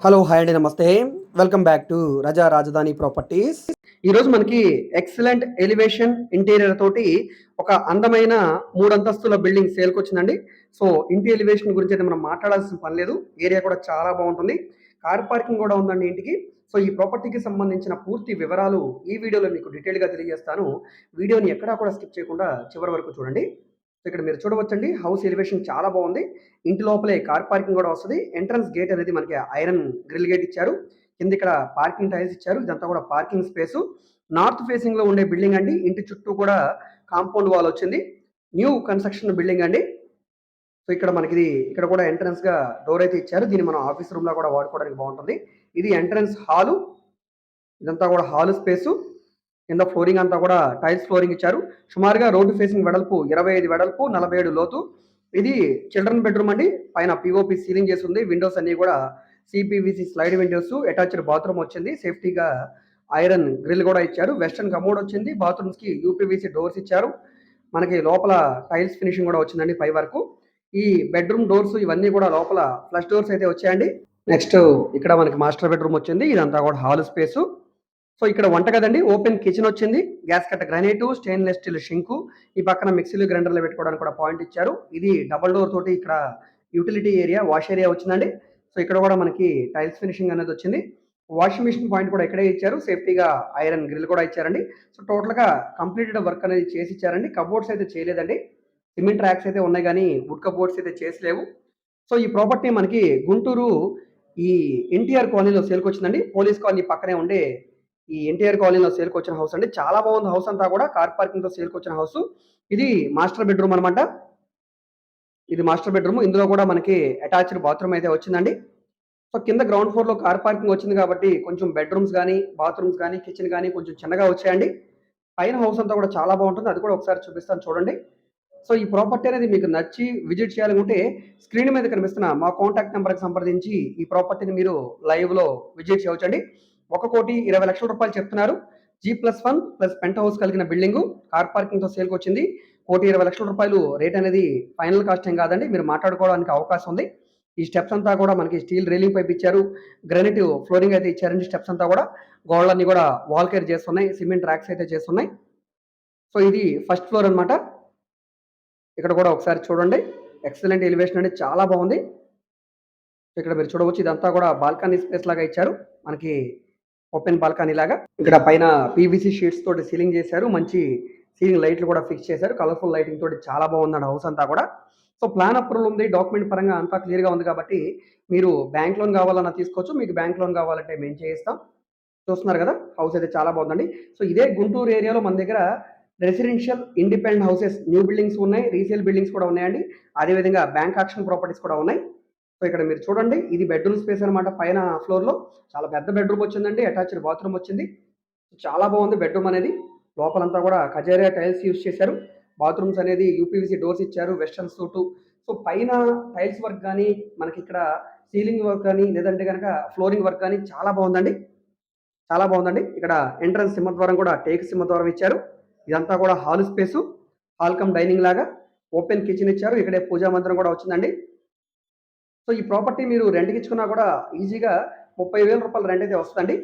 Hello hi అండి నమస్తే. Welcome back to రజా రాజధాని ప్రాపర్టీస్. ఈరోజు మనకి ఎక్సలెంట్ ఎలివేషన్ ఇంటీరియర్ తోటి ఒక అందమైన 3 అంతస్తుల బిల్డింగ్ సేల్కి వచ్చిందండి. సో ఇంటి ఎలివేషన్ గురించి అయితే మనం మాట్లాడాల్సిన పని లేదు. ఏరియా కూడా చాలా బాగుంటుంది. కార్ పార్కింగ్ కూడా ఉందండి ఇంటికి. సో ఈ ప్రాపర్టీకి సంబంధించిన పూర్తి వివరాలు ఈ వీడియోలో మీకు డీటెయిల్గా తెలియజేస్తాను. వీడియోని ఎక్కడా కూడా స్కిప్ చేయకుండా చివరి వరకు చూడండి. ఇక్కడ మీరు చూడవచ్చండి, హౌస్ ఎలివేషన్ చాలా బాగుంది. ఇంటి లోపలే కార్ పార్కింగ్ కూడా వస్తుంది. ఎంట్రన్స్ గేట్ అనేది మనకి ఐరన్ గ్రిల్ గేట్ ఇచ్చారు. కింద ఇక్కడ పార్కింగ్ టైల్స్ ఇచ్చారు. ఇదంతా కూడా పార్కింగ్ స్పేస్. నార్త్ ఫేసింగ్ లో ఉండే బిల్డింగ్ అండి. ఇంటి చుట్టూ కూడా కాంపౌండ్ వాల్ వచ్చింది. న్యూ కన్స్ట్రక్షన్ బిల్డింగ్ అండి. సో ఇక్కడ మనకి ఇక్కడ కూడా ఎంట్రన్స్ గా డోర్ అయితే ఇచ్చారు. దీన్ని మనం ఆఫీస్ రూమ్ లా కూడా వాడుకోవడానికి బాగుంటుంది. ఇది ఎంట్రన్స్ హాలు. ఇదంతా కూడా హాల్ స్పేసు. కింద ఫ్లోరింగ్ అంతా కూడా టైల్స్ ఫ్లోరింగ్ ఇచ్చారు. సుమారుగా రోడ్డు ఫేసింగ్ వెడల్పు 25 వెడల్పు, 47 లోతు. ఇది చిల్డ్రన్ బెడ్రూమ్ అండి. పైన పిఓపి సీలింగ్ చేసి ఉంది. విండోస్ అన్ని కూడా CPVC slide Windows. Attached bathroom వచ్చింది. సేఫ్టీగా ఐరన్ గ్రిల్ కూడా ఇచ్చారు. వెస్టర్న్ కమోడ్ వచ్చింది. బాత్రూమ్స్ కి యూపీవీసీ డోర్స్ ఇచ్చారు. మనకి లోపల టైల్స్ ఫినిషింగ్ కూడా వచ్చిందండి పై వరకు. ఈ బెడ్రూమ్ డోర్స్ ఇవన్నీ కూడా లోపల ఫ్లష్ డోర్స్ అయితే వచ్చాయండి. నెక్స్ట్ ఇక్కడ మనకి మాస్టర్ బెడ్రూమ్ వచ్చింది. ఇదంతా కూడా హాల్ స్పేసు. సో ఇక్కడ వంట కదండి, ఓపెన్ కిచెన్ వచ్చింది. గ్యాస్ కట్ట గ్రానైట్, స్టెయిన్లెస్ స్టీల్ షింకు. ఈ పక్కన మిక్సీలు గ్రైండర్లు పెట్టుకోవడానికి కూడా పాయింట్ ఇచ్చారు. ఇది డబల్ డోర్ తోటి ఇక్కడ యూటిలిటీ ఏరియా, వాష్ ఏరియా వచ్చిందండి. సో ఇక్కడ కూడా మనకి టైల్స్ ఫినిషింగ్ అనేది వచ్చింది. వాషింగ్ మిషన్ పాయింట్ కూడా ఇక్కడే ఇచ్చారు. సేఫ్టీగా ఐరన్ గ్రిల్ కూడా ఇచ్చారండి. సో టోటల్ గా కంప్లీటెడ్ వర్క్ అనేది చేసి ఇచ్చారండి. కబోర్డ్స్ అయితే చేయలేదండి. సిమెంట్ ర్యాక్స్ అయితే ఉన్నాయి కానీ వుడ్ కబోర్డ్స్ అయితే చేసలేవు. సో ఈ ప్రాపర్టీ మనకి గుంటూరు ఈ ఎన్టీఆర్ కాలనీలో సేల్కి వచ్చిందండి. పోలీస్ కాలనీ పక్కనే ఉండే ఈ ఎన్టీఆర్ కాలనీలో సేల్కి వచ్చిన హౌస్ అండి. చాలా బాగుంది హౌస్ అంతా కూడా. కార్ పార్కింగ్ తో సేల్కి వచ్చిన హౌస్. ఇది మాస్టర్ బెడ్రూమ్ అనమాట. ఇది మాస్టర్ బెడ్రూమ్. ఇందులో కూడా మనకి అటాచ్డ్ బాత్రూమ్ అయితే వచ్చిందండి. సో కింద గ్రౌండ్ ఫ్లోర్ లో కార్ పార్కింగ్ వచ్చింది కాబట్టి కొంచెం బెడ్రూమ్స్ కానీ, బాత్రూమ్స్ కానీ, కిచెన్ కానీ కొంచెం చిన్నగా వచ్చాయండి. పైన హౌస్ అంతా కూడా చాలా బాగుంటుంది. అది కూడా ఒకసారి చూపిస్తాను చూడండి. సో ఈ ప్రాపర్టీ అనేది మీకు నచ్చి విజిట్ చేయాలనుకుంటే స్క్రీన్ మీద కనిపిస్తున్న మా కాంటాక్ట్ నెంబర్కి సంప్రదించి ఈ ప్రాపర్టీని మీరు లైవ్ లో విజిట్ చేయవచ్చండి. 1,20,00,000 రూపాయలు చెప్తున్నారు. G+1 ప్లస్ పెంట్ హౌస్ కలిగిన బిల్డింగ్ కార్ పార్కింగ్ తో సేల్కి వచ్చింది. 1,20,00,000 రూపాయలు రేట్ అనేది ఫైనల్ కాస్ట్ ఏం కాదండి. మీరు మాట్లాడుకోవడానికి అవకాశం ఉంది. ఈ స్టెప్స్ అంతా కూడా మనకి స్టీల్ రైలింగ్ పైప్ ఇచ్చారు. గ్రానైట్ ఫ్లోరింగ్ అయితే ఇచ్చారండి. స్టెప్స్ అంతా కూడా గోడలన్నీ కూడా వాల్ కేర్ చేస్తున్నాయి. సిమెంట్ ర్యాక్స్ అయితే చేస్తున్నాయి. సో ఇది ఫస్ట్ ఫ్లోర్ అనమాట. ఇక్కడ కూడా ఒకసారి చూడండి. ఎక్సలెంట్ ఎలివేషన్ అనేది చాలా బాగుంది. ఇక్కడ మీరు చూడవచ్చు, ఇదంతా కూడా బాల్కనీ స్పేస్ లాగా ఇచ్చారు. మనకి ఓపెన్ బాల్కనీ లాగా. ఇక్కడ పైన పీవీసీ షీట్స్ తోటి సీలింగ్ చేశారు. మంచి సీలింగ్ లైట్లు కూడా ఫిక్స్ చేశారు. కలర్ఫుల్ లైటింగ్ తోటి చాలా బాగుందండి హౌస్ అంతా కూడా. సో ప్లాన్ అప్రూవల్ ఉంది. డాక్యుమెంట్ పరంగా అంతా క్లియర్ గా ఉంది కాబట్టి మీరు బ్యాంక్ లోన్ కావాలన్నా తీసుకోవచ్చు. మీకు బ్యాంక్ లోన్ కావాలంటే మేము చేయిస్తాం. చూస్తున్నారు కదా, హౌస్ అయితే చాలా బాగుందండి. సో ఇదే గుంటూరు ఏరియాలో మన దగ్గర residential independent houses, new buildings ఉన్నాయి, రీసేల్ బిల్డింగ్స్ కూడా ఉన్నాయండి. అదేవిధంగా బ్యాంక్ ఆక్షన్ ప్రాపర్టీస్ కూడా ఉన్నాయి. సో ఇక్కడ మీరు చూడండి, ఇది బెడ్రూమ్ స్పేస్ అనమాట. పైన ఫ్లోర్ లో చాలా పెద్ద బెడ్రూమ్ వచ్చిందండి. అటాచ్డ్ బాత్రూమ్ వచ్చింది. చాలా బాగుంది బెడ్రూమ్ అనేది. లోపలంతా కూడా కజేరియా టైల్స్ యూస్ చేశారు. బాత్రూమ్స్ అనేది యూపీవీసీ డోర్స్ ఇచ్చారు. Western suit. సో పైన టైల్స్ వర్క్ కానీ, మనకి ఇక్కడ సీలింగ్ వర్క్ కానీ, లేదంటే కనుక ఫ్లోరింగ్ వర్క్ కానీ చాలా బాగుందండి. చాలా బాగుందండి. ఇక్కడ ఎంట్రన్స్ సింహద్వారం కూడా టేక్ సింహద్వారం ఇచ్చారు. ఇదంతా కూడా hall space. Hall cum dining లాగా ఓపెన్ కిచెన్ ఇచ్చారు. ఇక్కడే పూజా మందిరం కూడా వచ్చిందండి. సో ఈ ప్రాపర్టీ మీరు రెంట్కి ఇచ్చుకున్నా కూడా ఈజీగా 30,000 రూపాయల రెంట్ అయితే వస్తుందండి.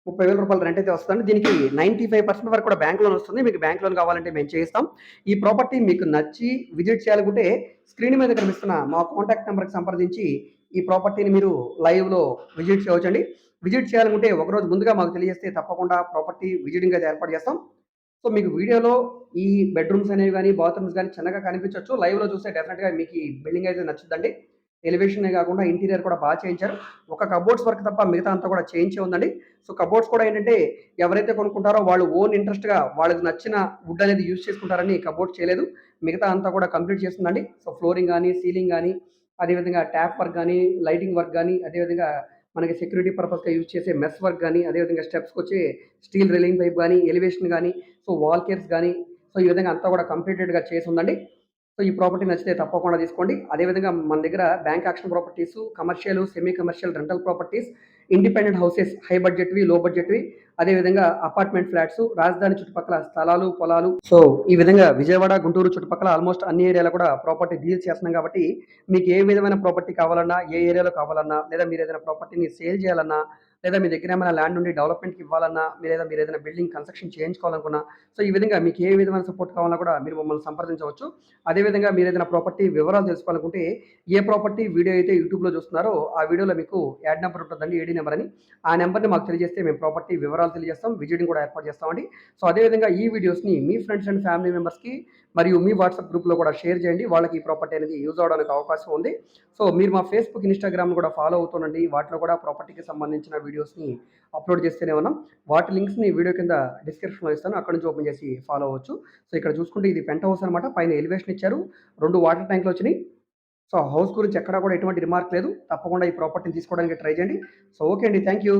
30,000 రూపాయల రెంట్ అయితే వస్తుందండి. దీనికి 95% వరకు కూడా బ్యాంక్ లోన్ వస్తుంది. మీకు బ్యాంక్ లోన్ కావాలంటే మేము చేయిస్తాం. ఈ ప్రాపర్టీ మీకు నచ్చి విజిట్ చేయాలనుకుంటే స్క్రీన్ మీద కనిపిస్తున్న మా కాంటాక్ట్ నెంబర్కి సంప్రదించి ఈ ప్రాపర్టీని మీరు లైవ్ లో విజిట్ చేయవచ్చండి. విజిట్ చేయాలనుకుంటే ఒకరోజు ముందుగా మాకు తెలియజేస్తే తప్పకుండా ప్రాపర్టీ విజిటింగ్ అయితే ఏర్పాటు చేస్తాం. సో మీకు వీడియోలో ఈ బెడ్రూమ్స్ అనేవి కానీ, బాత్రూమ్స్ కానీ చిన్నగా కనిపించవచ్చు. లైవ్ లో చూస్తే డెఫినెట్ గా మీకు ఈ బిల్డింగ్ అయితే నచ్చుద్దండి. ఎలివేషన్ కాకుండా ఇంటీరియర్ కూడా బాగా చేయించారు. ఒక కబోర్డ్స్ వర్క్ తప్ప మిగతా అంతా కూడా చేయించే ఉందండి. సో కబోర్డ్స్ కూడా ఏంటంటే ఎవరైతే కొనుక్కుంటారో వాళ్ళు ఓన్ ఇంట్రెస్ట్ గా వాళ్ళకి నచ్చిన వుడ్ అనేది యూజ్ చేసుకుంటారని కబోర్డ్స్ చేయలేదు. మిగతా అంతా కూడా కంప్లీట్ చేస్తుందండి. సో ఫ్లోరింగ్ కానీ, సీలింగ్ కానీ, అదేవిధంగా ట్యాప్ వర్క్ కానీ, లైటింగ్ వర్క్ కానీ, అదేవిధంగా మనకి సెక్యూరిటీ పర్పస్గా యూజ్ చేసే మెస్ వర్క్ కానీ, అదేవిధంగా స్టెప్స్కి వచ్చే స్టీల్ రైలింగ్ పైప్ కానీ, ఎలివేషన్ కానీ, సో వాల్ కేర్స్ కానీ, సో ఈ విధంగా అంతా కూడా కంప్లీటెడ్గా చేసి ఉందండి. సో ఈ ప్రాపర్టీ నచ్చితే తప్పకుండా తీసుకోండి. అదేవిధంగా మన దగ్గర bank auction properties, commercial, semi commercial, rental properties, independent houses, high బడ్జెట్వి, లో బడ్జెట్వి, అదేవిధంగా అపార్ట్మెంట్ ఫ్లాట్స్, రాజధాని చుట్టుపక్కల స్థలాలు, పొలాలు. సో ఈ విధంగా విజయవాడ, గుంటూరు చుట్టుపక్కల ఆల్మోస్ట్ అన్ని ఏరియాలో కూడా ప్రాపర్టీ డీల్స్ చేస్తున్నాం కాబట్టి మీకు ఏ విధమైన ప్రాపర్టీ కావాలన్నా, ఏ ఏరియాలో కావాలన్నా, లేదా మీరు ఏదైనా ప్రాపర్టీని సేల్ చేయాలన్నా, లేదా మీ దగ్గర ఏమైనా ల్యాండ్ ఉండి డెవలప్మెంట్కి ఇవ్వాలన్నా, లేదా మీరు ఏదైనా బిల్డింగ్ కన్స్ట్రక్షన్ చేయించుకోవాలనుకున్నా, సో ఈ విధంగా మీకు ఏ విధమైన సపోర్ట్ కావాలన్నా కూడా మీరు మమ్మల్ని సంప్రదించవచ్చు. అదేవిధంగా మీరు ఏదైనా ప్రాపర్టీ వివరాలు తెలుసుకోవాలనుకుంటే, ఏ ప్రాపర్టీ వీడియో అయితే యూట్యూబ్లో చూస్తున్నారో ఆ వీడియోలో మీకు యాడ్ నెంబర్ ఉంటుందండి, ఏడీ నెంబర్ అని. ఆ నెంబర్ని మాకు తెలియజేస్తే మేము ప్రాపర్టీ వివరాలు తెలియజేస్తాం, విజిటింగ్ కూడా ఏర్పాటు చేస్తామండి. సో అదేవిధంగా ఈ వీడియోస్ని మీ ఫ్రెండ్స్ అండ్ ఫ్యామిలీ మెంబర్స్కి మరియు మీ వాట్సాప్ గ్రూప్లో కూడా షేర్ చేయండి. వాళ్ళకి ఈ ప్రాపర్టీ అనేది యూజ్ అవడానికి అవకాశం ఉంది. సో మీరు మా ఫేస్బుక్, ఇన్స్టాగ్రామ్ కూడా ఫాలో అవుతుండండి. వాటిలో కూడా ప్రాపర్టీకి సంబంధించిన వీడియోస్ని అప్లోడ్ చేస్తూనే ఉన్నాం. వాటి లింక్స్ని వీడియో కింద డిస్క్రిప్షన్లో ఇస్తాను, అక్కడ నుంచి ఓపెన్ చేసి ఫాలో అవ్వచ్చు. సో ఇక్కడ చూసుకుంటే ఇది పెంట్ హౌస్ అనమాట. పైన ఎలివేషన్ ఇచ్చారు, 2 వాటర్ ట్యాంకులు వచ్చినాయి. సో హౌస్ గురించి ఎక్కడా కూడా ఎటువంటి రిమార్క్ లేదు. తప్పకుండా ఈ ప్రాపర్టీని తీసుకోవడానికి ట్రై చేయండి. సో ఓకే అండి, థ్యాంక్ యూ.